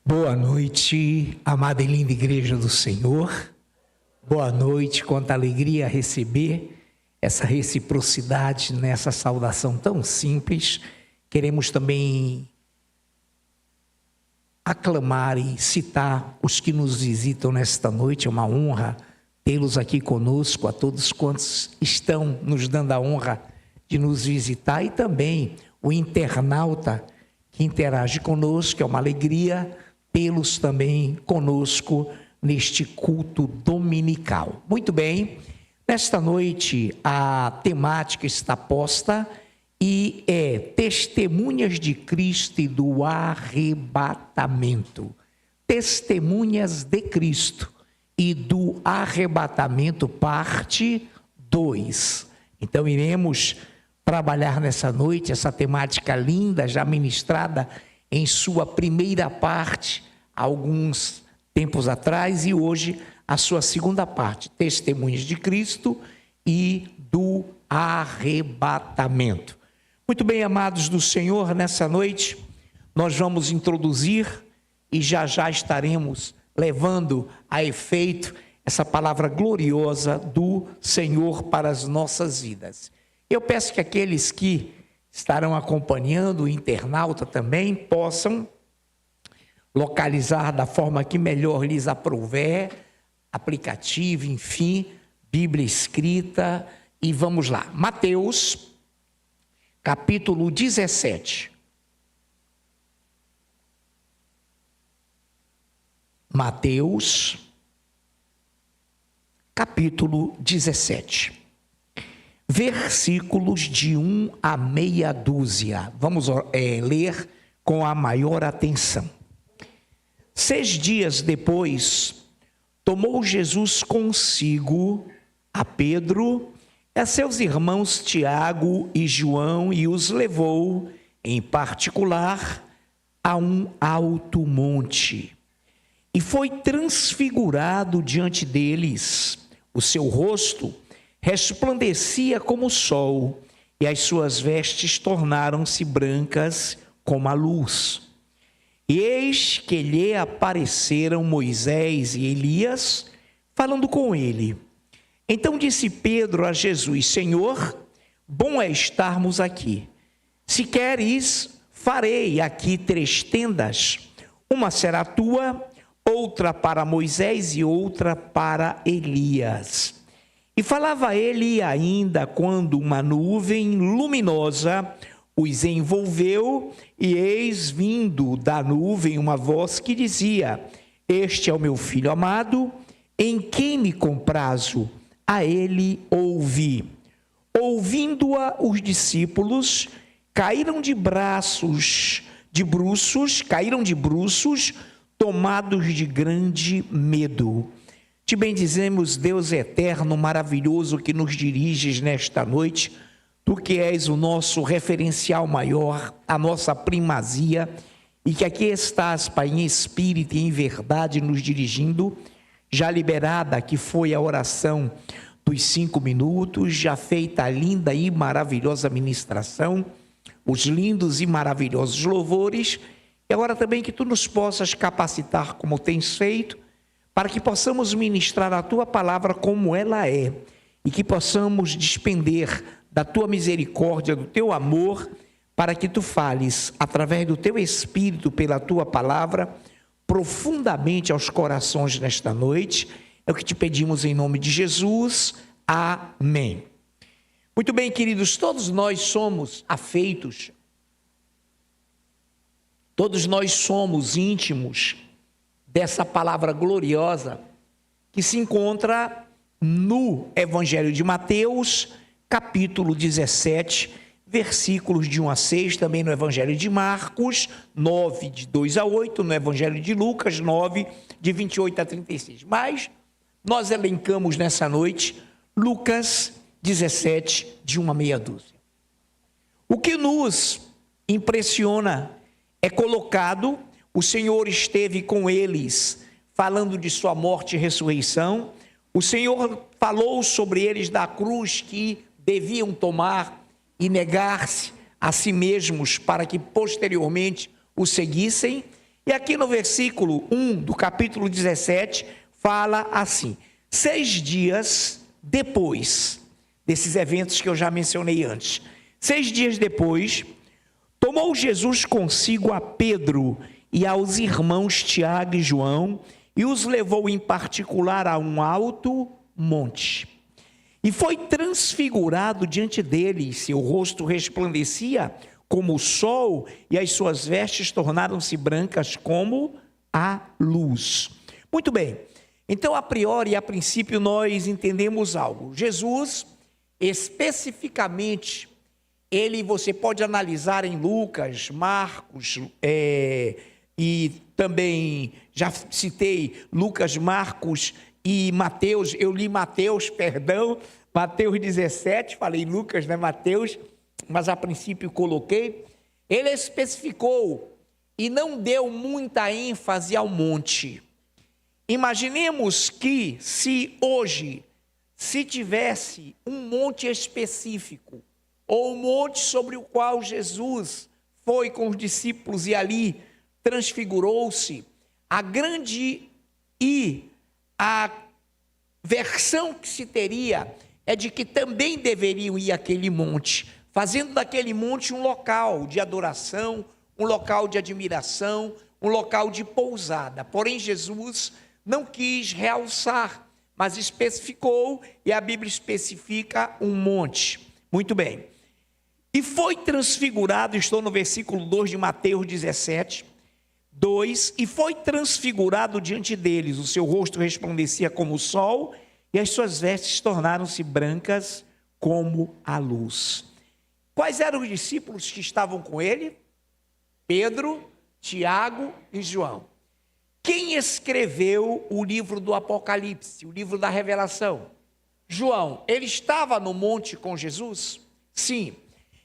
Boa noite, amada e linda Igreja do Senhor. Boa noite, quanta alegria receber essa reciprocidade nessa saudação tão simples. Queremos também aclamar e citar os que nos visitam nesta noite. É uma honra tê-los aqui conosco, a todos quantos estão nos dando a honra de nos visitar, e também o internauta que interage conosco. É uma alegria tê-los também conosco neste culto dominical. Muito bem, nesta noite a temática está posta e é Testemunhas de Cristo e do Arrebatamento. Testemunhas de Cristo e do Arrebatamento, parte 2. Então iremos trabalhar nessa noite essa temática linda, já ministrada em sua primeira parte, alguns tempos atrás, e hoje a sua segunda parte, Testemunhas de Cristo e do Arrebatamento. Muito bem, amados do Senhor, nessa noite nós vamos introduzir e já estaremos levando a efeito essa palavra gloriosa do Senhor para as nossas vidas. Eu peço que aqueles que estarão acompanhando, o internauta também, possam localizar da forma que melhor lhes aprouver, aplicativo, enfim, Bíblia escrita, e vamos lá. Mateus, capítulo 17. Mateus, capítulo 17. Versículos de 1 a meia dúzia. Vamos ler com a maior atenção. 6 dias depois, tomou Jesus consigo a Pedro e a seus irmãos Tiago e João e os levou, em particular, a um alto monte. E foi transfigurado diante deles. O seu rosto resplandecia como o sol, e as suas vestes tornaram-se brancas como a luz. E eis que lhe apareceram Moisés e Elias, falando com ele. Então disse Pedro a Jesus: Senhor, bom é estarmos aqui. Se queres, farei aqui 3 tendas. Uma será tua, outra para Moisés e outra para Elias. E falava ele ainda quando uma nuvem luminosa os envolveu, e eis vindo da nuvem uma voz que dizia: Este é o meu filho amado, em quem me comprazo, a ele ouvi. Ouvindo-a, os discípulos caíram de bruços, tomados de grande medo. Te bendizemos, Deus eterno, maravilhoso, que nos diriges nesta noite. Tu que és o nosso referencial maior, a nossa primazia, e que aqui estás, Pai, em espírito e em verdade, nos dirigindo. Já liberada que foi a oração dos 5 minutos, já feita a linda e maravilhosa ministração, os lindos e maravilhosos louvores, e agora também que Tu nos possas capacitar como tens feito, para que possamos ministrar a Tua palavra como ela é, e que possamos despender da Tua misericórdia, do Teu amor, para que Tu fales, através do Teu Espírito, pela Tua palavra, profundamente aos corações nesta noite. É o que Te pedimos em nome de Jesus. Amém. Muito bem, queridos, todos nós somos afeitos, todos nós somos íntimos dessa palavra gloriosa que se encontra no Evangelho de Mateus, capítulo 17, versículos de 1 a 6, também no Evangelho de Marcos, 9, de 2 a 8, no Evangelho de Lucas, 9, de 28 a 36. Mas nós elencamos nessa noite Lucas 17, de 1 a meia dúzia. O que nos impressiona é colocado: o Senhor esteve com eles, falando de sua morte e ressurreição. O Senhor falou sobre eles da cruz que deviam tomar e negar-se a si mesmos para que posteriormente o seguissem. E aqui no versículo 1 do capítulo 17, fala assim: 6 dias depois desses eventos que eu já mencionei antes, 6 dias depois, tomou Jesus consigo a Pedro e aos irmãos Tiago e João e os levou em particular a um alto monte. E foi transfigurado diante deles, seu rosto resplandecia como o sol e as suas vestes tornaram-se brancas como a luz. Muito bem, então a priori e a princípio nós entendemos algo. Jesus, especificamente, você pode analisar em Lucas, Marcos, e também já citei Lucas, Marcos e Mateus. Eu li Mateus, Mateus 17, falei Lucas, né, Mateus, mas a princípio coloquei. Ele especificou e não deu muita ênfase ao monte. Imaginemos que se tivesse um monte específico, ou um monte sobre o qual Jesus foi com os discípulos e ali transfigurou-se, a versão que se teria é de que também deveriam ir àquele monte, fazendo daquele monte um local de adoração, um local de admiração, um local de pousada. Porém, Jesus não quis realçar, mas especificou, e a Bíblia especifica um monte. Muito bem. E foi transfigurado, estou no versículo 2 de Mateus 17, 2, e foi transfigurado diante deles, o seu rosto resplandecia como o sol, e as suas vestes tornaram-se brancas como a luz. Quais eram os discípulos que estavam com ele? Pedro, Tiago e João. Quem escreveu o livro do Apocalipse, o livro da Revelação? João. Ele estava no monte com Jesus? Sim.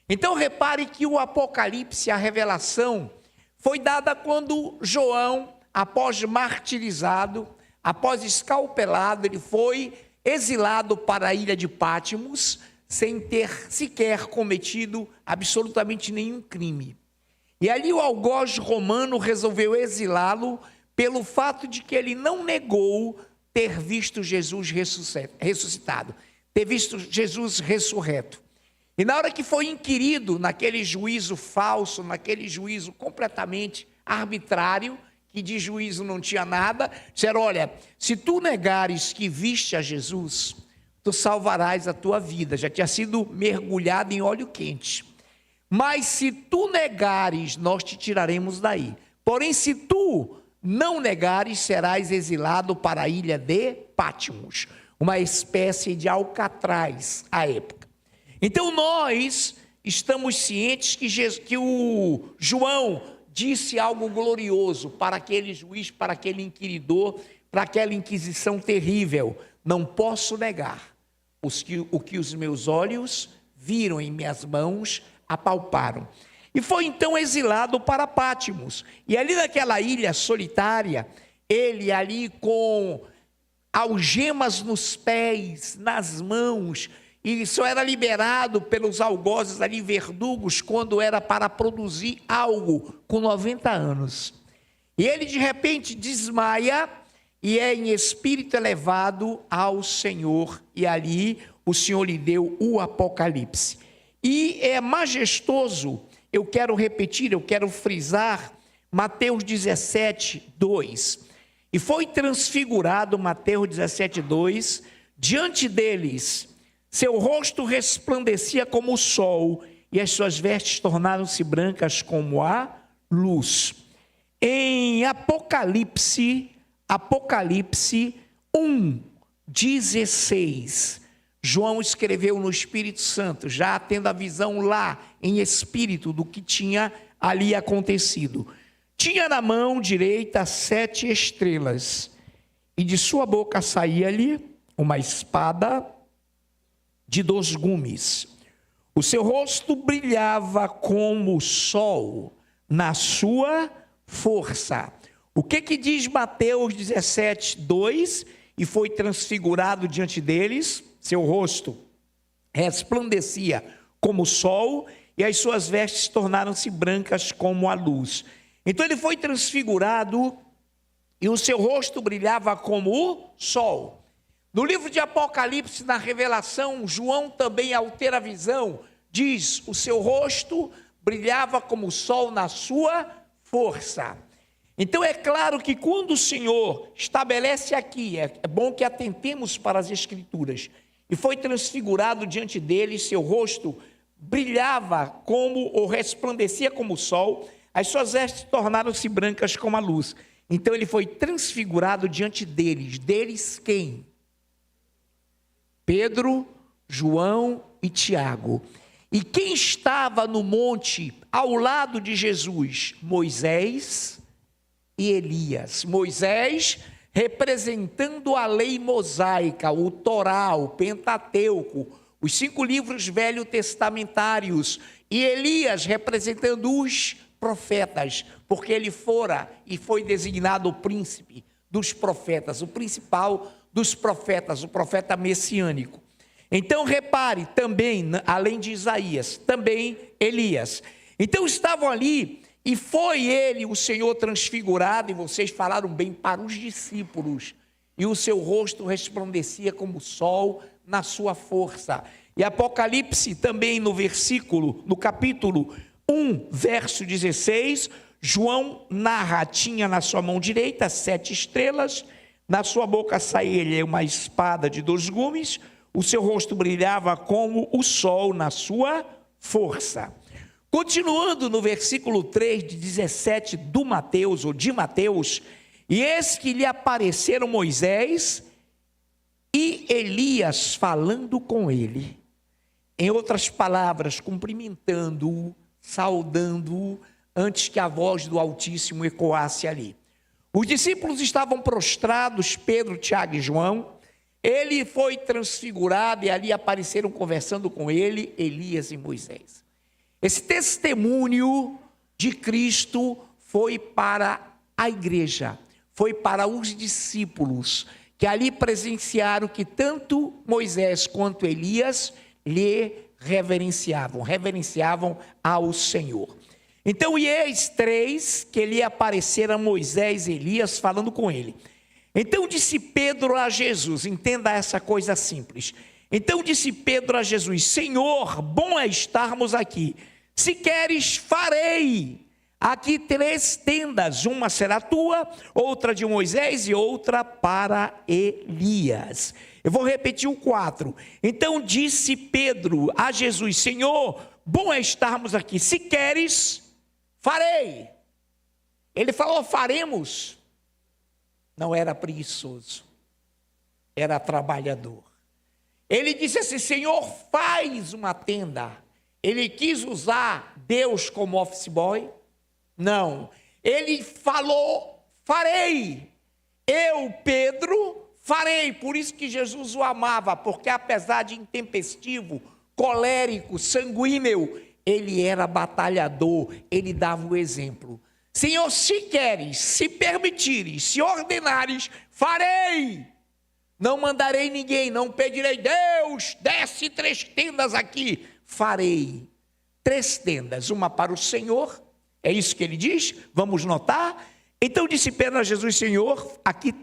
Então repare que o Apocalipse, a revelação, foi dada quando João, após martirizado, após escalpelado, ele foi exilado para a ilha de Pátimos, sem ter sequer cometido absolutamente nenhum crime. E ali o algoz romano resolveu exilá-lo pelo fato de que ele não negou ter visto Jesus ressuscitado, ter visto Jesus ressurreto. E na hora que foi inquirido naquele juízo falso, naquele juízo completamente arbitrário, que de juízo não tinha nada, disseram: olha, se tu negares que viste a Jesus, tu salvarás a tua vida. Já tinha sido mergulhado em óleo quente. Mas se tu negares, nós te tiraremos daí. Porém, se tu não negares, serás exilado para a ilha de Pátimos, uma espécie de Alcatraz à época. Então nós estamos cientes que o João disse algo glorioso para aquele juiz, para aquele inquiridor, para aquela inquisição terrível: não posso negar o que os meus olhos viram em minhas mãos, apalparam. E foi então exilado para Pátimos. E ali naquela ilha solitária, ele ali com algemas nos pés, nas mãos, e só era liberado pelos algozes ali, verdugos, quando era para produzir algo, com 90 anos. E ele de repente desmaia e é em espírito elevado ao Senhor, e ali o Senhor lhe deu o Apocalipse. E é majestoso, eu quero repetir, eu quero frisar, Mateus 17, 2. E foi transfigurado, Mateus 17, 2, diante deles, seu rosto resplandecia como o sol, e as suas vestes tornaram-se brancas como a luz. Em Apocalipse 1, 16, João escreveu no Espírito Santo, já tendo a visão lá em espírito do que tinha ali acontecido. Tinha na mão direita 7 estrelas, e de sua boca saía-lhe uma espada de 2 gumes. O seu rosto brilhava como o sol na sua força. O que diz Mateus 17, 2? E foi transfigurado diante deles, seu rosto resplandecia como o sol, e as suas vestes tornaram-se brancas como a luz. Então ele foi transfigurado e o seu rosto brilhava como o sol. No livro de Apocalipse, na Revelação, João também, ao ter a visão, diz: o seu rosto brilhava como o sol na sua força. Então é claro que quando o Senhor estabelece aqui, é bom que atentemos para as Escrituras, e foi transfigurado diante dele, seu rosto brilhava como, ou resplandecia como o sol, as suas vestes tornaram-se brancas como a luz. Então ele foi transfigurado diante deles. Deles quem? Pedro, João e Tiago. E quem estava no monte ao lado de Jesus? Moisés e Elias. Moisés representando a lei mosaica, o Torá, o Pentateuco, os 5 livros velho-testamentários, e Elias representando os profetas, porque ele fora e foi designado o príncipe dos profetas, o principal dos profetas, o profeta messiânico. Então repare também, além de Isaías, também Elias. Então estavam ali, e foi ele, o Senhor transfigurado, e vocês falaram bem, para os discípulos, e o seu rosto resplandecia como o sol na sua força. E Apocalipse também no capítulo 1, verso 16, João narra: tinha na sua mão direita 7 estrelas, na sua boca saía uma espada de 2 gumes, o seu rosto brilhava como o sol na sua força. Continuando no versículo 3 de 17 do Mateus, ou de Mateus: e eis que lhe apareceram Moisés e Elias falando com ele. Em outras palavras, cumprimentando-o, saudando-o, antes que a voz do Altíssimo ecoasse ali. Os discípulos estavam prostrados, Pedro, Tiago e João. Ele foi transfigurado e ali apareceram conversando com ele, Elias e Moisés. Esse testemunho de Cristo foi para a igreja, foi para os discípulos, que ali presenciaram que tanto Moisés quanto Elias lhe reverenciavam ao Senhor. Então, e eis 3 que lhe apareceram Moisés e Elias falando com ele. Então disse Pedro a Jesus, entenda essa coisa simples. Então disse Pedro a Jesus: Senhor, bom é estarmos aqui. Se queres, farei aqui 3 tendas, uma será tua, outra de Moisés e outra para Elias. Eu vou repetir o 4. Então disse Pedro a Jesus: Senhor, bom é estarmos aqui. Se queres, farei. Ele falou: faremos. Não era preguiçoso, era trabalhador. Ele disse assim: Senhor, faz uma tenda. Ele quis usar Deus como office boy? Não. Ele falou: farei. Eu, Pedro, farei. Por isso que Jesus o amava, porque apesar de intempestivo, colérico, sanguíneo, ele era batalhador, ele dava o exemplo. Senhor, se queres, se permitires, se ordenares, farei. Não mandarei ninguém, não pedirei: Deus, desce 3 tendas aqui. Farei 3 tendas, uma para o Senhor, é isso que ele diz, vamos notar. Então disse Pedro a Jesus: Senhor, aqui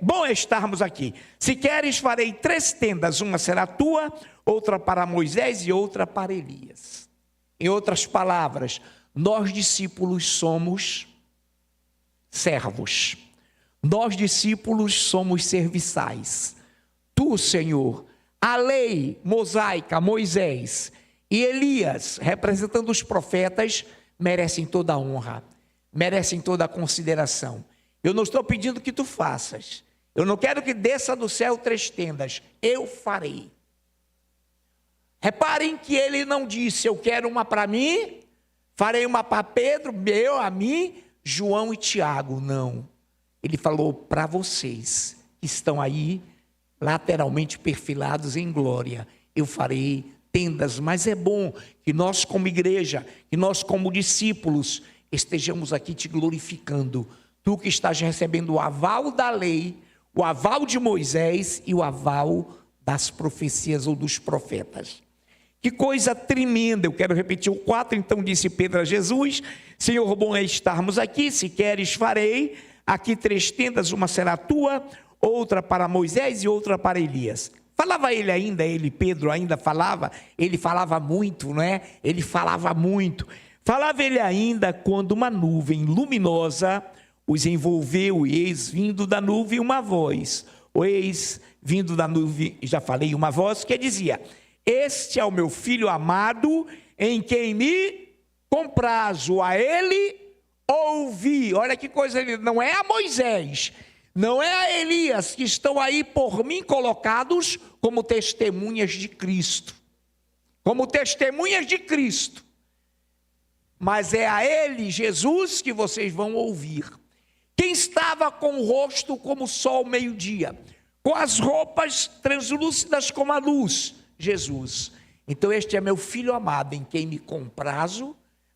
bom é estarmos aqui. Se queres, farei 3 tendas, uma será tua, outra para Moisés e outra para Elias. Em outras palavras, nós discípulos somos servos, nós discípulos somos serviçais. Tu, Senhor, a lei mosaica, Moisés e Elias, representando os profetas, merecem toda a honra, merecem toda a consideração. Eu não estou pedindo que tu faças, eu não quero que desça do céu 3 tendas, eu farei. Reparem que ele não disse: eu quero uma para mim, farei uma para Pedro, a mim, João e Tiago. Não, ele falou: para vocês que estão aí, lateralmente perfilados em glória, eu farei tendas. Mas é bom que nós como igreja, que nós como discípulos, estejamos aqui te glorificando. Tu que estás recebendo o aval da lei, o aval de Moisés e o aval das profecias ou dos profetas. Que coisa tremenda. Eu quero repetir o 4. Então disse Pedro a Jesus: Senhor, bom é estarmos aqui, se queres farei aqui 3 tendas, uma será tua, outra para Moisés e outra para Elias. Falava ele ainda, Pedro ainda falava, ele falava muito, não é? Ele falava muito. Falava ele ainda quando uma nuvem luminosa os envolveu, e eis vindo da nuvem uma voz. O eis vindo da nuvem, já falei, uma voz que dizia: Este é o meu filho amado, em quem me comprazo, a ele ouvi. Olha que coisa linda, não é a Moisés, não é a Elias, que estão aí por mim colocados como testemunhas de Cristo. Como testemunhas de Cristo. Mas é a ele, Jesus, que vocês vão ouvir. Quem estava com o rosto como o sol meio-dia, com as roupas translúcidas como a luz? Jesus. Então este é meu filho amado, em quem me comprazo,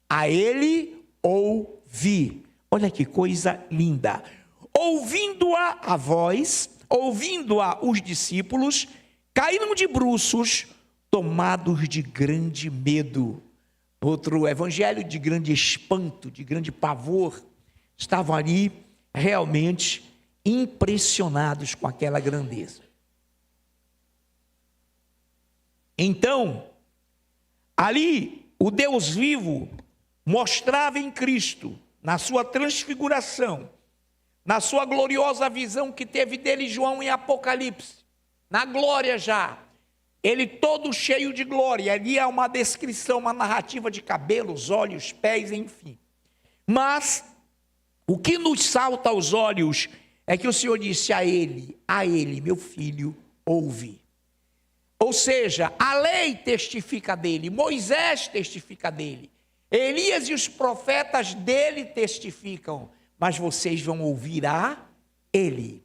a ele ouvi. Olha que coisa linda. Ouvindo-a a voz, ouvindo-a os discípulos, caíram de bruços, tomados de grande medo. Outro evangelho, de grande espanto, de grande pavor. Estavam ali realmente impressionados com aquela grandeza. Então, ali o Deus vivo mostrava em Cristo, na sua transfiguração, na sua gloriosa visão que teve dele João em Apocalipse, na glória já, ele todo cheio de glória. Ali há uma descrição, uma narrativa de cabelos, olhos, pés, enfim. Mas o que nos salta aos olhos é que o Senhor disse a ele, meu filho, ouve. Ou seja, a lei testifica dele, Moisés testifica dele, Elias e os profetas dele testificam, mas vocês vão ouvir a ele.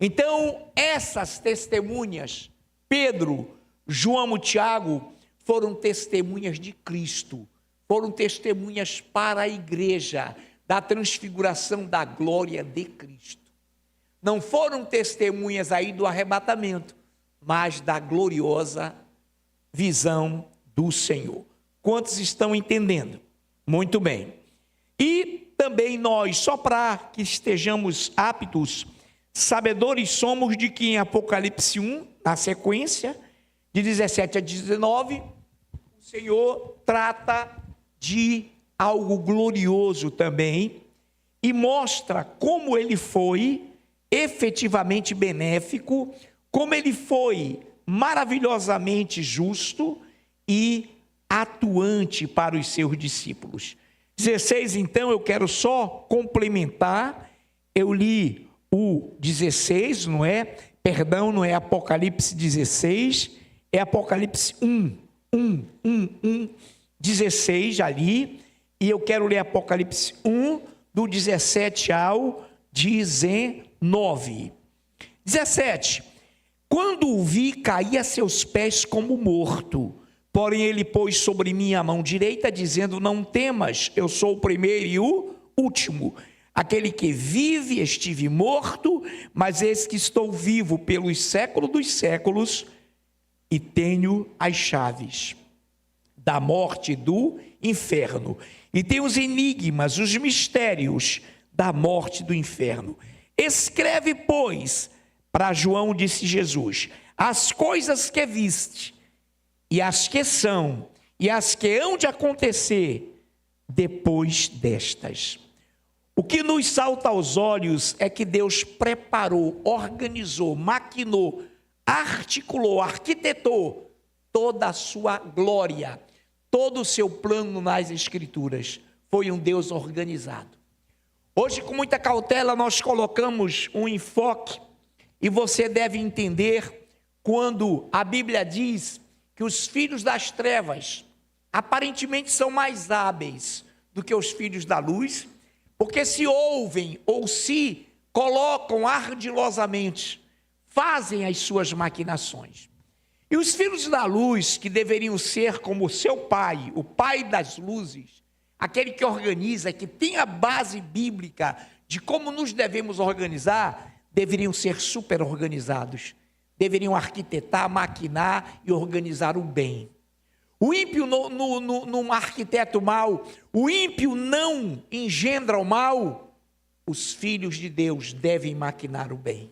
Então, essas testemunhas, Pedro, João e Tiago, foram testemunhas de Cristo, foram testemunhas para a igreja, da transfiguração da glória de Cristo. Não foram testemunhas aí do arrebatamento, mas da gloriosa visão do Senhor. Quantos estão entendendo? Muito bem. E também nós, só para que estejamos aptos, sabedores somos de que em Apocalipse 1, na sequência, de 17 a 19, o Senhor trata de algo glorioso também, e mostra como ele foi efetivamente benéfico, como ele foi maravilhosamente justo e atuante para os seus discípulos. 16, então, eu quero só complementar. Eu li o 16, não é? Perdão, não é Apocalipse 16, é Apocalipse 16, já li, e eu quero ler Apocalipse 1, do 17 ao 19. 17. Quando o vi, caí a seus pés como morto. Porém ele pôs sobre mim a mão direita, dizendo: não temas, eu sou o primeiro e o último. Aquele que vive, estive morto, mas eis que estou vivo pelos séculos dos séculos, e tenho as chaves da morte e do inferno. E tenho os enigmas, os mistérios da morte e do inferno. Escreve, pois, para João, disse Jesus, as coisas que viste, e as que são, e as que hão de acontecer depois destas. O que nos salta aos olhos é que Deus preparou, organizou, maquinou, articulou, arquitetou toda a sua glória, todo o seu plano nas Escrituras. Foi um Deus organizado. Hoje, com muita cautela, nós colocamos um enfoque, e você deve entender quando a Bíblia diz que os filhos das trevas aparentemente são mais hábeis do que os filhos da luz, porque se ouvem ou se colocam ardilosamente, fazem as suas maquinações. E os filhos da luz, que deveriam ser como o seu pai, o pai das luzes, aquele que organiza, que tem a base bíblica de como nos devemos organizar, deveriam ser super organizados, deveriam arquitetar, maquinar e organizar o bem. O ímpio não arquiteta o mal, o ímpio não engendra o mal. Os filhos de Deus devem maquinar o bem.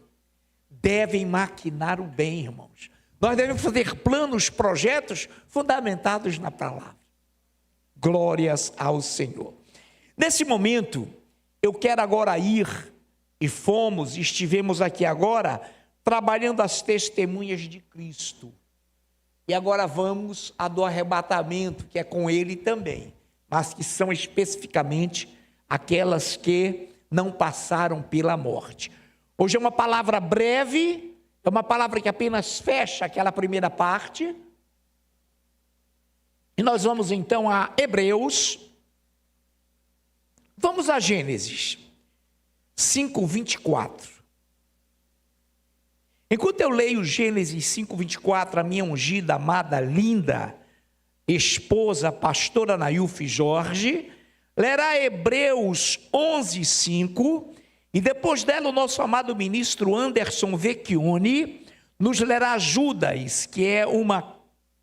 Devem maquinar o bem, irmãos. Nós devemos fazer planos, projetos fundamentados na palavra. Glórias ao Senhor. Nesse momento, eu quero agora ir, estivemos aqui agora, trabalhando as testemunhas de Cristo. E agora vamos a do arrebatamento, que é com ele também, mas que são especificamente aquelas que não passaram pela morte. Hoje é uma palavra breve, é uma palavra que apenas fecha aquela primeira parte. E nós vamos então a Hebreus. Vamos a Gênesis 5:24. Enquanto eu leio Gênesis 5:24, a minha ungida, amada, linda esposa, pastora Nailfe Jorge, lerá Hebreus 11:5, e depois dela o nosso amado ministro Anderson Vecchioni nos lerá Judas, que é uma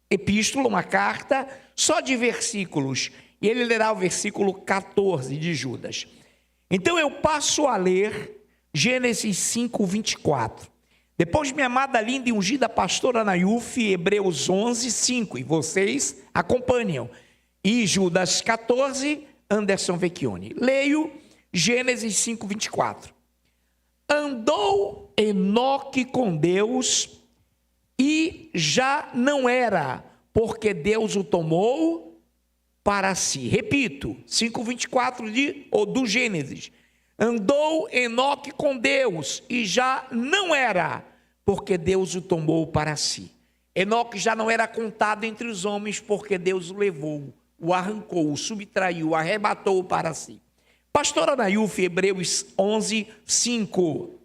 epístola, uma carta, só de versículos, e ele lerá o versículo 14 de Judas. Então eu passo a ler Gênesis 5:24. Depois, minha amada, linda e ungida pastora Nailfe, Hebreus 11:5, e vocês acompanham. E Judas 14, Anderson Vecchioni. Leio Gênesis 5:24. Andou Enoque com Deus e já não era, porque Deus o tomou para si. Repito, 5:24 do Gênesis. Andou Enoque com Deus e já não era, porque Deus o tomou para si. Enoque já não era contado entre os homens, porque Deus o levou, o arrancou, o subtraiu, o arrebatou para si. Pastora Nailfe, Hebreus 11:5.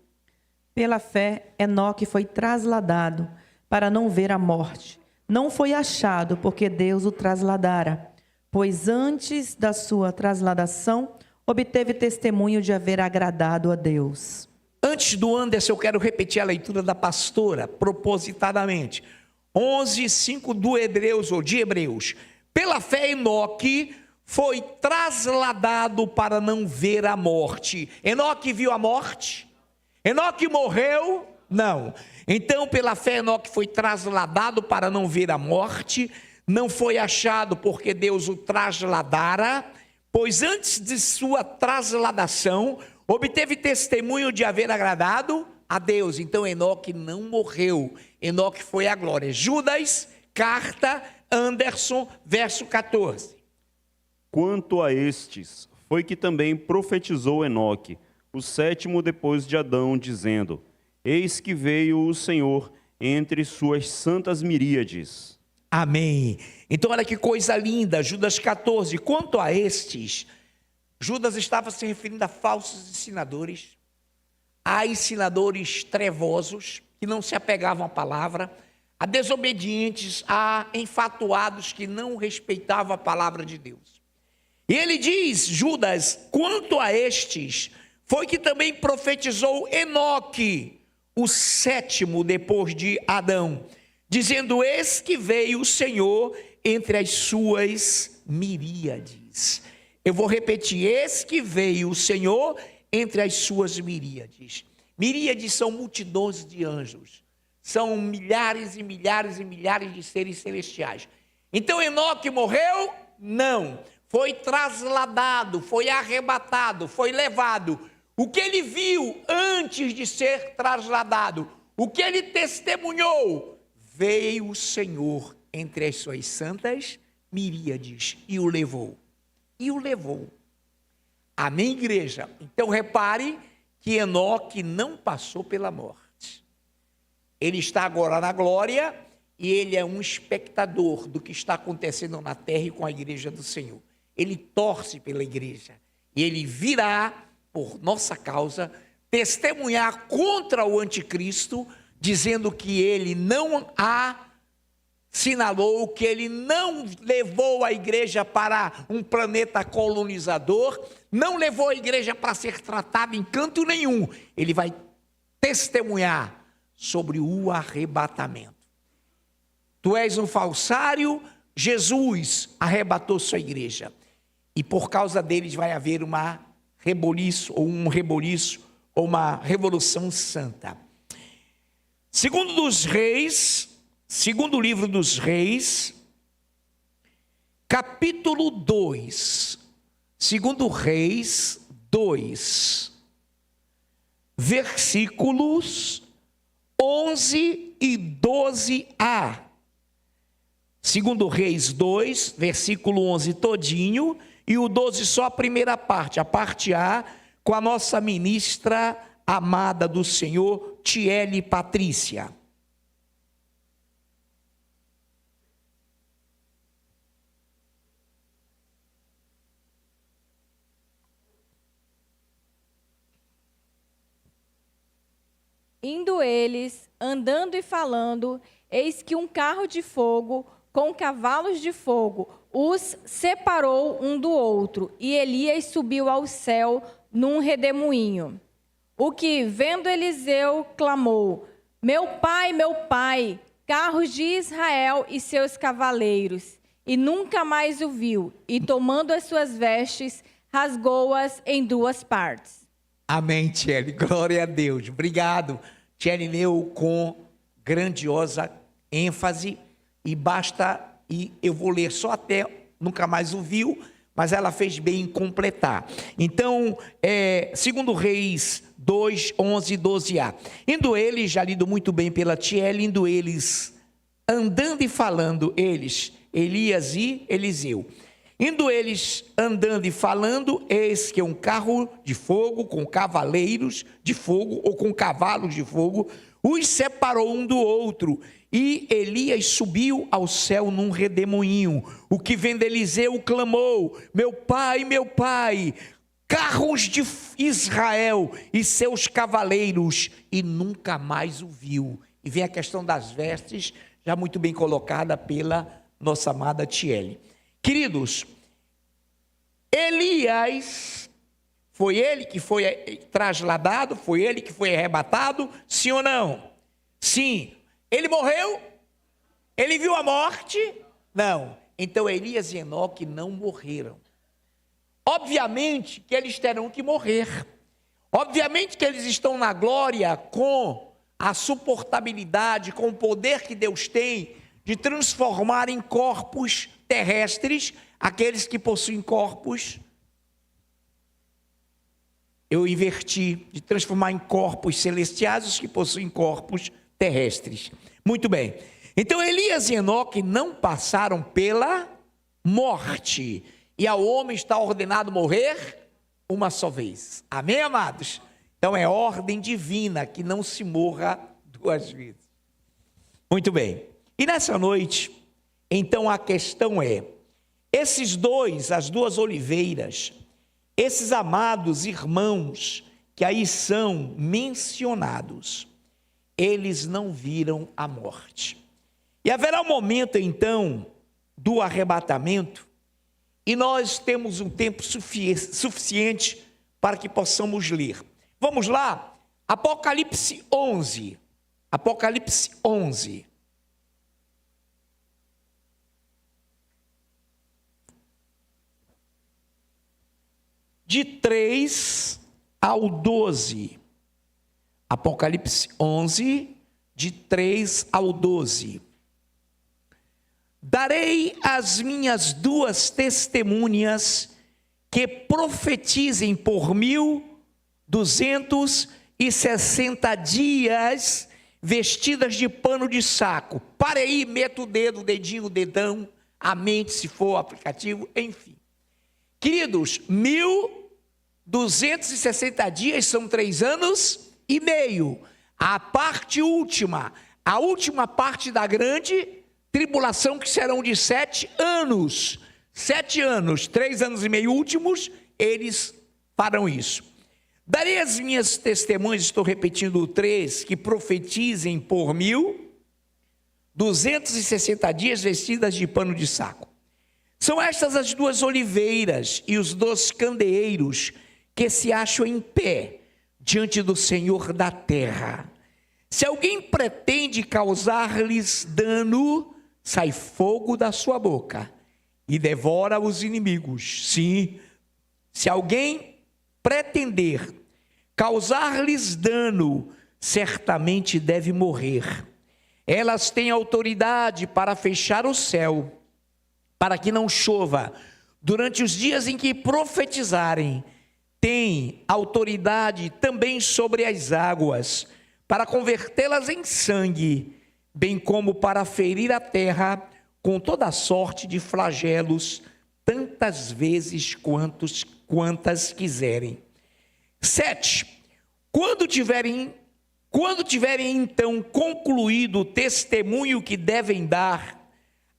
Pela fé, Enoque foi trasladado para não ver a morte. Não foi achado, porque Deus o trasladara, pois antes da sua trasladação, obteve testemunho de haver agradado a Deus. Antes do Anderson, eu quero repetir a leitura da pastora, propositadamente. 11:5 de Hebreus. Pela fé, Enoque foi trasladado para não ver a morte. Enoque viu a morte? Enoque morreu? Não. Então, pela fé, Enoque foi trasladado para não ver a morte. Não foi achado, porque Deus o trasladara, pois antes de sua trasladação, obteve testemunho de haver agradado a Deus. Então Enoque não morreu, Enoque foi à glória. Judas, carta, Anderson, verso 14. Quanto a estes, foi que também profetizou Enoque, o sétimo depois de Adão, dizendo: Eis que veio o Senhor entre suas santas miríades. Amém. Então olha que coisa linda, Judas 14. Quanto a estes, Judas estava se referindo a falsos ensinadores, a ensinadores trevosos, que não se apegavam à palavra, a desobedientes, a enfatuados que não respeitavam a palavra de Deus. E ele diz, Judas, quanto a estes, foi que também profetizou Enoque, o sétimo depois de Adão, dizendo: eis que veio o Senhor entre as suas miríades. Eu vou repetir: eis que veio o Senhor entre as suas miríades. Miríades são multidões de anjos, são milhares e milhares e milhares de seres celestiais. Então Enoque morreu? Não. Foi trasladado, foi arrebatado, foi levado. O que ele viu antes de ser trasladado, o que ele testemunhou, veio o Senhor entre as suas santas miríades e o levou. E o levou. Amém, igreja? Então repare que Enoque não passou pela morte. Ele está agora na glória e ele é um espectador do que está acontecendo na terra e com a igreja do Senhor. Ele torce pela igreja e ele virá, por nossa causa, testemunhar contra o anticristo, dizendo que ele não assinalou, que ele não levou a igreja para um planeta colonizador, não levou a igreja para ser tratada em canto nenhum. Ele vai testemunhar sobre o arrebatamento. Tu és um falsário, Jesus arrebatou sua igreja. E por causa deles vai haver um reboliço, ou uma revolução santa. Segundo livro dos Reis, capítulo 2. Segundo Reis 2, versículos 11 e 12a. Segundo Reis 2, versículo 11 todinho, e o 12 só a primeira parte, a parte A, com a nossa ministra amada do Senhor, Tiele Patrícia. Indo eles, andando e falando, eis que um carro de fogo com cavalos de fogo os separou um do outro, e Elias subiu ao céu num redemoinho. O que, vendo Eliseu, clamou: meu pai, carros de Israel e seus cavaleiros. E nunca mais o viu, e tomando as suas vestes, rasgou-as em duas partes. Amém, Tiele, glória a Deus. Obrigado. Tiele leu com grandiosa ênfase, e eu vou ler só até nunca mais o viu, mas ela fez bem em completar. Então, segundo Reis 2, 11 e 12a. Indo eles, já lido muito bem pela Tiele, indo eles, andando e falando, eles, Elias e Eliseu. Indo eles andando e falando, eis que um carro de fogo com cavaleiros de fogo, ou com cavalos de fogo, os separou um do outro. E Elias subiu ao céu num redemoinho. O que vendo Eliseu clamou: meu pai, carros de Israel e seus cavaleiros. E nunca mais o viu. E vem a questão das vestes, já muito bem colocada pela nossa amada Tiele. Queridos, Elias, foi ele que foi trasladado, foi ele que foi arrebatado, sim ou não? Sim. Ele morreu? Ele viu a morte? Não. Então Elias e Enoque não morreram. Obviamente que eles terão que morrer. Obviamente que eles estão na glória com a suportabilidade, com o poder que Deus tem de transformar em corpos terrestres aqueles que possuem corpos. Eu inverti, de transformar em corpos celestiais os que possuem corpos terrestres. Muito bem. Então Elias e Enoque não passaram pela morte. E ao homem está ordenado morrer uma só vez. Amém, amados? Então é ordem divina que não se morra duas vezes. Muito bem. E nessa noite, então a questão é, as duas oliveiras, esses amados irmãos que aí são mencionados, eles não viram a morte. E haverá um momento então do arrebatamento, e nós temos um tempo suficiente para que possamos ler. Vamos lá? Apocalipse 11. Apocalipse 11. De 3 ao 12. Apocalipse 11, de 3 ao 12. Darei as minhas duas testemunhas que profetizem por 1260 dias, vestidas de pano de saco. Pare aí, meta o dedo, o dedinho, o dedão, a mente, se for aplicativo, enfim. Queridos, 1260 dias são 3 anos e meio. A parte última, a última parte da grande tribulação, que serão de 7 anos. 7 anos, 3 anos e meio últimos, eles farão isso. Darei as minhas testemunhas, estou repetindo o 3, que profetizem por 1260 dias, vestidas de pano de saco. São estas as duas oliveiras e os 2 candeeiros que se acham em pé diante do Senhor da terra. Se alguém pretende causar-lhes dano, sai fogo da sua boca e devora os inimigos. Sim, se alguém pretender causar-lhes dano, certamente deve morrer. Elas têm autoridade para fechar o céu, para que não chova durante os dias em que profetizarem. Têm autoridade também sobre as águas, para convertê-las em sangue, bem como para ferir a terra com toda sorte de flagelos, tantas vezes quantas quiserem. 7. Quando tiverem então concluído o testemunho que devem dar,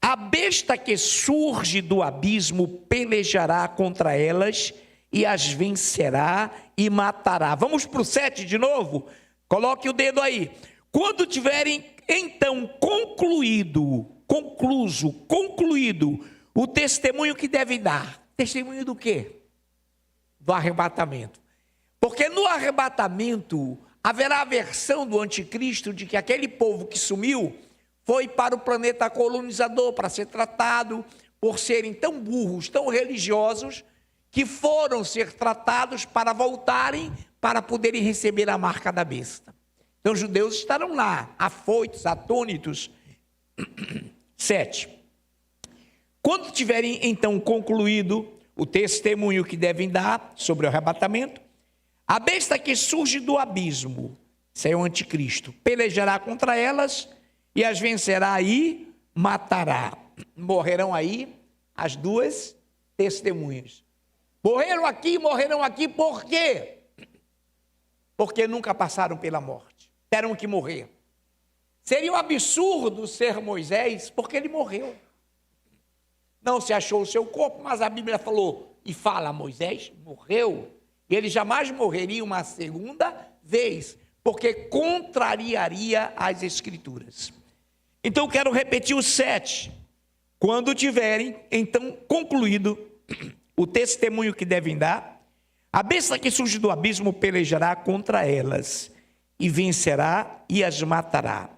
a besta que surge do abismo pelejará contra elas e as vencerá e matará. Vamos para o 7 de novo? Coloque o dedo aí. Quando tiverem então concluído o testemunho que devem dar. Testemunho do quê? Do arrebatamento. Porque no arrebatamento haverá a versão do anticristo de que aquele povo que sumiu foi para o planeta colonizador para ser tratado, por serem tão burros, tão religiosos, que foram ser tratados para voltarem, para poderem receber a marca da besta. Então os judeus estarão lá, afoitos, atônitos. 7. Quando tiverem então concluído o testemunho que devem dar sobre o arrebatamento, a besta que surge do abismo, isso é o anticristo, pelejará contra elas e as vencerá e matará. Morrerão aí as duas testemunhas. Morreram aqui por quê? Porque nunca passaram pela morte, terão que morrer. Seria um absurdo ser Moisés, porque ele morreu. Não se achou o seu corpo, mas a Bíblia falou, e fala, Moisés morreu. E ele jamais morreria uma segunda vez, porque contrariaria as Escrituras. Então eu quero repetir o 7. Quando tiverem, então, concluído o testemunho que devem dar, a besta que surge do abismo pelejará contra elas, e vencerá e as matará.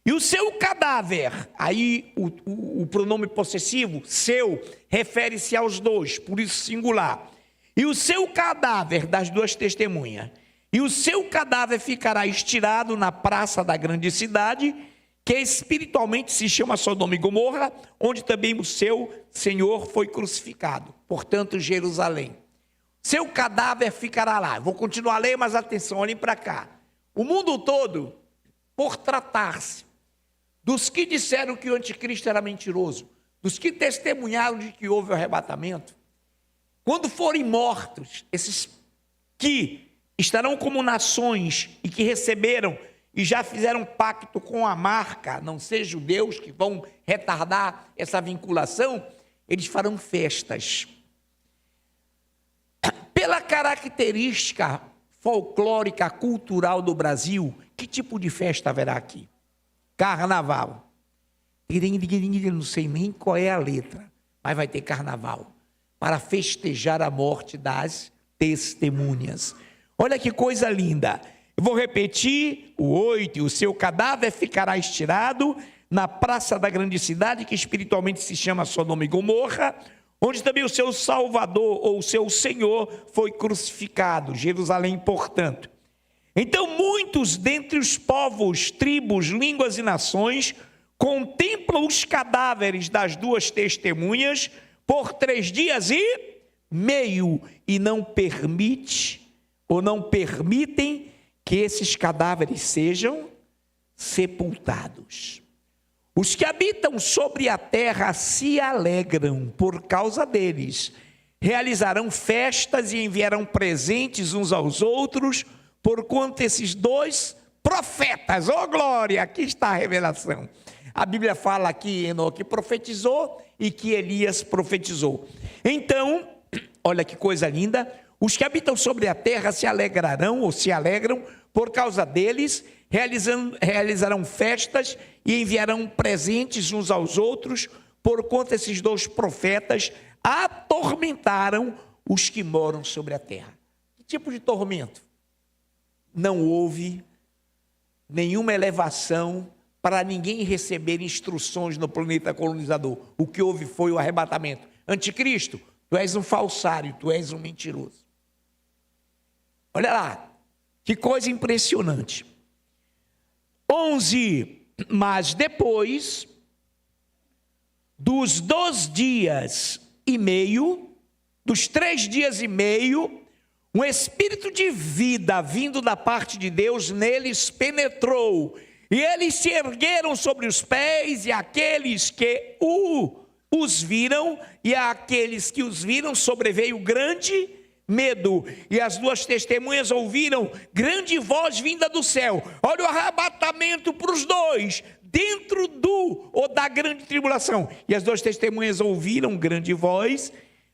E o seu cadáver, aí o pronome possessivo, seu, refere-se aos dois, por isso singular. E o seu cadáver, das duas testemunhas, e o seu cadáver ficará estirado na praça da grande cidade, que espiritualmente se chama Sodoma e Gomorra, onde também o seu Senhor foi crucificado, portanto Jerusalém. Seu cadáver ficará lá. Vou continuar a ler, mas atenção, olhem para cá. O mundo todo, por tratar-se dos que disseram que o anticristo era mentiroso, dos que testemunharam de que houve o arrebatamento, quando forem mortos, esses que estarão como nações e que receberam e já fizeram pacto com a marca, não ser judeus que vão retardar essa vinculação, eles farão festas. Pela característica folclórica, cultural do Brasil, que tipo de festa haverá aqui? Carnaval. Não sei nem qual é a letra, mas vai ter carnaval, para festejar a morte das testemunhas. Olha que coisa linda. Eu vou repetir o 8, o seu cadáver ficará estirado na praça da grande cidade, que espiritualmente se chama Sodoma e Gomorra, onde também o seu Salvador, ou o seu Senhor, foi crucificado, Jerusalém, portanto. Então muitos dentre os povos, tribos, línguas e nações contemplam os cadáveres das duas testemunhas por 3 dias e meio, e não permitem que esses cadáveres sejam sepultados. Os que habitam sobre a terra se alegram por causa deles, realizarão festas e enviarão presentes uns aos outros, porquanto esses dois profetas, oh glória, aqui está a revelação. A Bíblia fala que Enoque profetizou e que Elias profetizou. Então, olha que coisa linda, os que habitam sobre a terra se alegrarão ou se alegram por causa deles, realizarão festas e enviarão presentes uns aos outros, porquanto esses dois profetas atormentaram os que moram sobre a terra. Que tipo de tormento? Não houve nenhuma elevação para ninguém receber instruções no planeta colonizador. O que houve foi o arrebatamento. Anticristo, tu és um falsário, tu és um mentiroso. Olha lá, que coisa impressionante. 11, mas depois dos 2 dias e meio, dos 3 dias e meio, um espírito de vida vindo da parte de Deus neles penetrou, e eles se ergueram sobre os pés, e aqueles que os viram, e àqueles que os viram sobreveio grande medo, e as 2 testemunhas ouviram grande voz vinda do céu. Olha o arrebatamento para os 2, dentro da grande tribulação. E as 2 testemunhas ouviram grande voz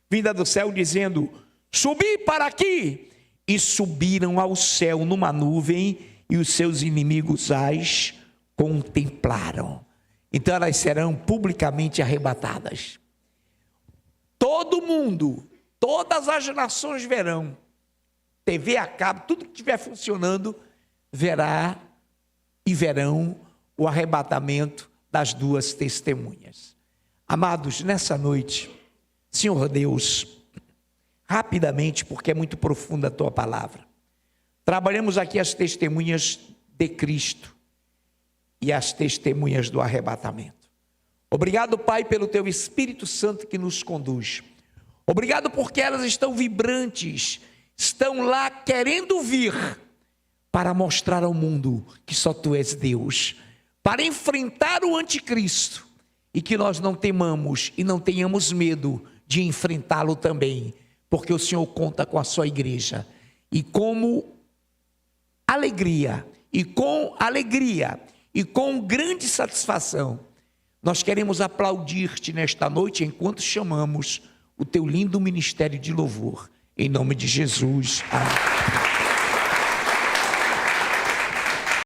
vinda do céu, dizendo: subi para aqui. E subiram ao céu numa nuvem, e os seus inimigos as contemplaram. Então elas serão publicamente arrebatadas. Todo mundo, todas as nações verão, TV a cabo, tudo que estiver funcionando, verão o arrebatamento das 2 testemunhas. Amados, nessa noite, Senhor Deus, rapidamente, porque é muito profunda a tua palavra, trabalhamos aqui as testemunhas de Cristo e as testemunhas do arrebatamento. Obrigado, Pai, pelo teu Espírito Santo que nos conduz. Obrigado porque elas estão vibrantes, estão lá querendo vir para mostrar ao mundo que só tu és Deus, para enfrentar o anticristo, e que nós não temamos e não tenhamos medo de enfrentá-lo também, porque o Senhor conta com a sua igreja. E com alegria e com grande satisfação, nós queremos aplaudir-te nesta noite enquanto chamamos o teu lindo ministério de louvor, em nome de Jesus. Amém.